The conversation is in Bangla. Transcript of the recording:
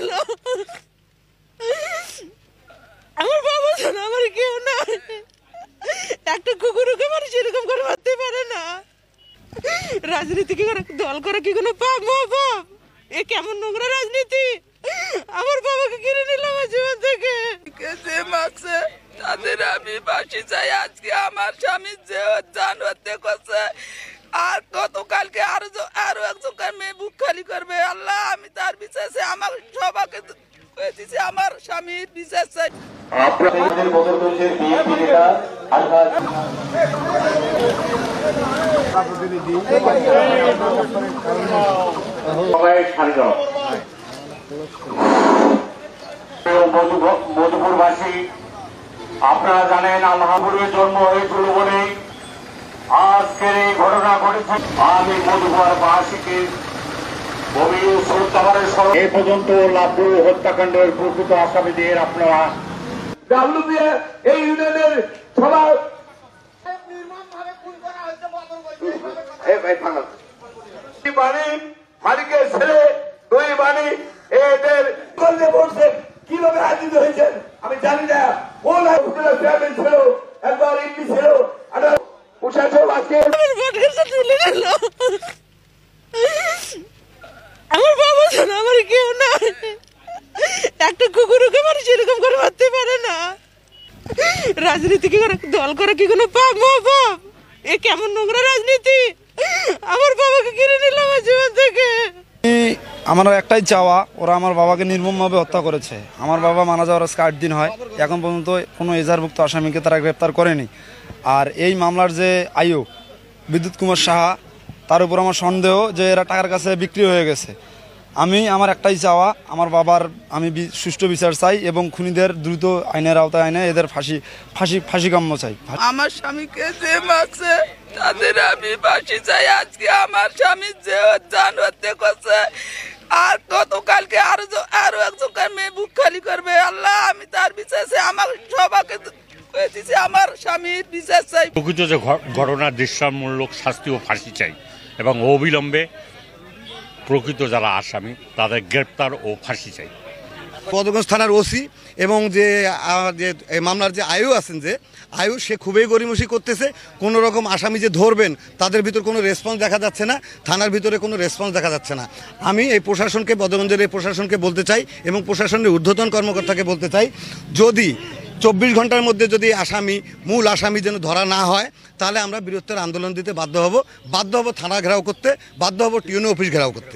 গেল। আমার বাবা জানা আমার কেউ না, একটা কুকুরকে মানুষ এরকম করে মারতে পারে না। রাজনীতি কি দল করে কি কোনো পাপ মহাপাপ? এ কেমন নোংরা রাজনীতি! আমার বাবাকে কিনে নিলাম জীবন থেকে। যে মারছে তাদের আমি ফাঁসি চাই। আজকে আমার স্বামী যে জান হত্যা করছে, আর গতকালকে আরো একজন মেয়ে বুক খালি করবে। আল্লাহ, আমি তার বিশ্বাসে আমার সবাইকে দিয়েছি, আমার স্বামীর বিশ্বাস চাই। আপনাদের বদল করছে বিএনপি নেতা আলহাজ মধুপুরবাসী, আপনারা জানেন আলহামপুরের জন্ম হয়েছিল বলে আজকের এই ঘটনা ঘটেছে। আমি মধুপুরবাসীকে গভীর শ্রদ্ধাভরে এ পর্যন্ত লাভপুর হত্যাকাণ্ডের প্রকৃত আসামিদের আপনারা এই ইউনিয়নের সবার মালিকের ছেলে দুই বাণী এদের পড়ছে। কিভাবে আয়োজিত হয়েছেন আমি জানি না। কোন চেয়ারম্যান ছিল, একবার এমপি ছিল, প্রশাসক আজকে তুলে গেল। আমার বাবা জানা আমার কেউ না, একটা কুকুরকে মানুষ এরকম করে মারতে পারে না। রাজনীতি কি দল করে কি কোনো পাপ মহাপাপ? এ কেমন নোংরা রাজনীতি! আমার বাবাকে কিনে নিলাম জীবন থেকে। আমার একটাই চাওয়া, ওরা আমার বাবাকে নির্মমভাবে হত্যা করেছে। আমার বাবা মারা যাওয়ার আজকে 8 দিন হয়, এখন পর্যন্ত কোনো এজাহারভুক্ত আসামিকে তারা গ্রেপ্তার করেনি। আর এই মামলার যে আয়ু বিদ্যুৎ কুমার সাহা, তার উপর আমার সন্দেহ যে এরা টাকার কাছে বিক্রি হয়ে গেছে। আমার একটাই চাওয়া, আমার বাবার আমি সুষ্ঠু বিচার চাই এবং খুনিদের দ্রুত আইনের আওতায় আইনে এদের ফাঁসি কাম্য চাই। আমার স্বামীকে যে মারছে তাদের আমি ফাঁসি চাই। আজকে আমার স্বামী যে জান হত্যা করছে, আর গতকালকে আরো একজন মেয়ে বুক খালি করবে। আল্লাহ, আমি তার বিশ্বাসে আমার সবাইকে দিয়েছি, আমার স্বামীর বিশ্বাস চাই। প্রকৃত যে ঘটনার দৃশ্যমূলক শাস্তি ও ফাঁসি চাই এবং অবিলম্বে প্রকৃত যারা আসামি তাদের গ্রেপ্তার ও ফাঁসি চাই। বদরগঞ্জ থানার ওসি এবং যে মামলার যে আয়ু আছেন, যে আয়ু সে খুবই গড়িমসি করতেছে। কোনো রকম আসামি যে ধরবেন তাদের ভিতর কোনো রেসপন্স দেখা যাচ্ছে না, থানার ভিতরে কোনো রেসপন্স দেখা যাচ্ছে না। আমি এই প্রশাসনকে, বদরগঞ্জের এই প্রশাসনকে বলতে চাই এবং প্রশাসনের ঊর্ধ্বতন কর্মকর্তাকে বলতে চাই, যদি 24 ঘন্টার মধ্যে যদি মূল আসামি যেন ধরা না হয়, তাহলে আমরা বৃহত্তর আন্দোলন দিতে বাধ্য হব থানা ঘেরাও করতে, বাধ্য হব টিউনো অফিস ঘেরাও করতে।